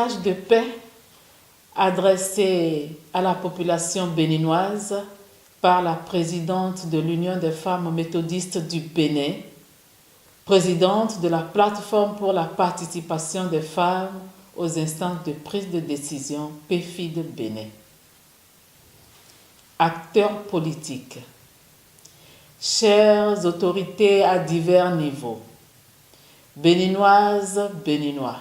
message de paix adressé à la population béninoise par la présidente de l'Union des femmes méthodistes du Bénin, présidente de la plateforme pour la participation des femmes aux instances de prise de décision PFID Bénin. Acteurs politiques, chères autorités à divers niveaux, béninoises, béninois,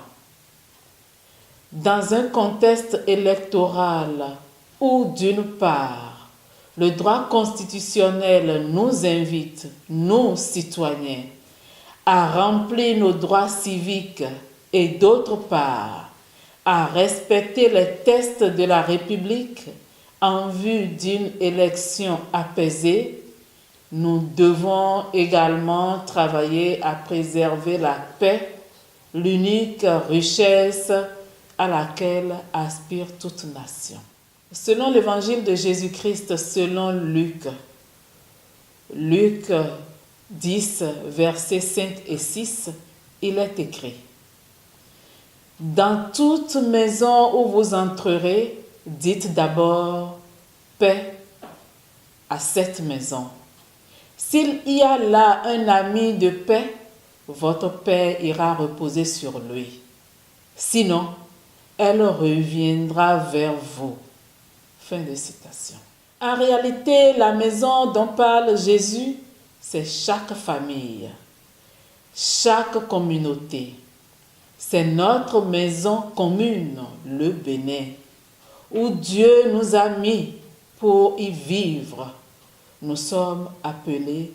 dans un contexte électoral où, d'une part, le droit constitutionnel nous invite, nous citoyens, à remplir nos droits civiques et d'autre part, à respecter les textes de la République en vue d'une élection apaisée, nous devons également travailler à préserver la paix, l'unique richesse à laquelle aspire toute nation. Selon l'évangile de Jésus-Christ, selon Luc 10, versets 5 et 6, il est écrit: Dans toute maison où vous entrerez, dites d'abord paix à cette maison. S'il y a là un ami de paix, votre paix ira reposer sur lui. Sinon, elle reviendra vers vous. Fin de citation. En réalité, la maison dont parle Jésus, c'est chaque famille, chaque communauté. C'est notre maison commune, le Bénin, où Dieu nous a mis pour y vivre. Nous sommes appelés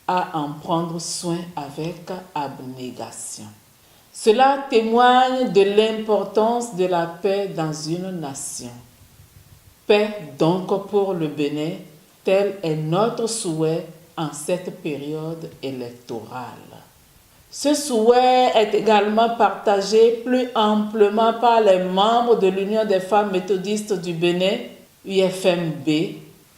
à en prendre soin avec abnégation. Cela témoigne de l'importance de la paix dans une nation. Paix donc pour le Bénin, tel est notre souhait en cette période électorale. Ce souhait est également partagé plus amplement par les membres de l'Union des femmes méthodistes du Bénin, UFMB,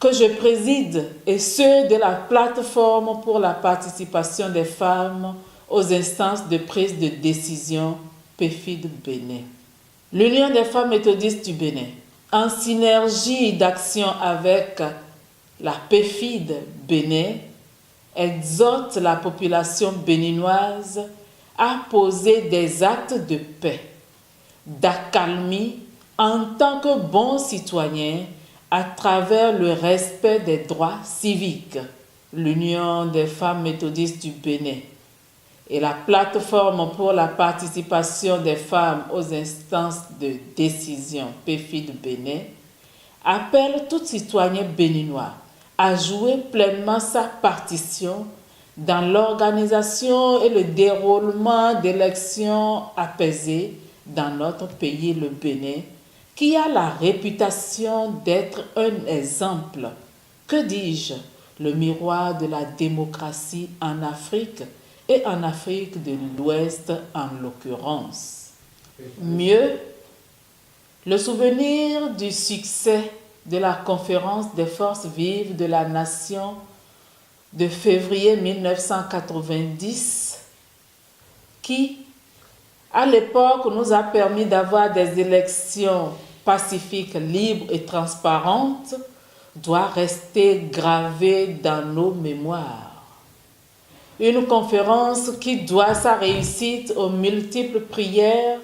que je préside, et ceux de la plateforme pour la participation des femmes aux instances de prise de décision PFID Bénin. L'Union des femmes méthodistes du Bénin, en synergie d'action avec la PFID Bénin, exhorte la population béninoise à poser des actes de paix, d'accalmie en tant que bons citoyens à travers le respect des droits civiques. L'Union des femmes méthodistes du Bénin et la plateforme pour la participation des femmes aux instances de décision PFID Bénin appellent tout citoyen béninois à jouer pleinement sa partition dans l'organisation et le déroulement d'élections apaisées dans notre pays, le Bénin, qui a la réputation d'être un exemple, que dis-je, le miroir de la démocratie en Afrique et en Afrique de l'Ouest en l'occurrence. Mieux, le souvenir du succès de la conférence des forces vives de la nation de février 1990 qui, à l'époque, nous a permis d'avoir des élections pacifiques, libres et transparentes, doit rester gravé dans nos mémoires. Une conférence qui doit sa réussite aux multiples prières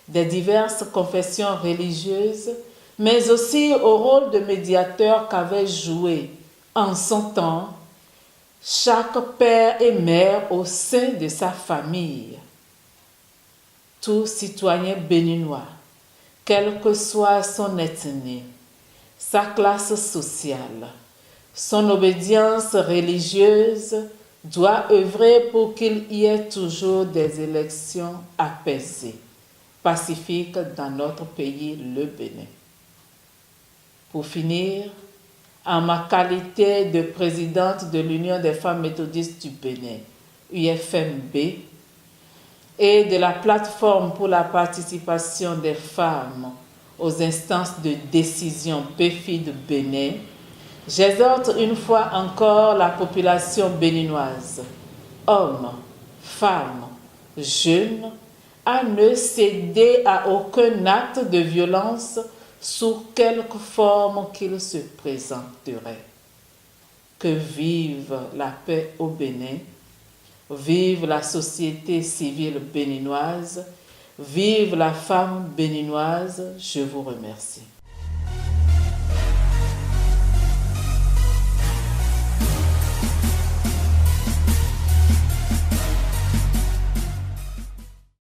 des diverses confessions religieuses, mais aussi au rôle de médiateur qu'avait joué en son temps chaque père et mère au sein de sa famille. Tout citoyen béninois, quelle que soit son ethnie, sa classe sociale, son obédience religieuse, doit œuvrer pour qu'il y ait toujours des élections apaisées, pacifiques dans notre pays, le Bénin. Pour finir, en ma qualité de présidente de l'Union des femmes méthodistes du Bénin, UFMB, et de la plateforme pour la participation des femmes aux instances de décision PFID Bénin, j'exhorte une fois encore la population béninoise, hommes, femmes, jeunes, à ne céder à aucun acte de violence sous quelque forme qu'il se présenterait. Que vive la paix au Bénin, vive la société civile béninoise, vive la femme béninoise, je vous remercie.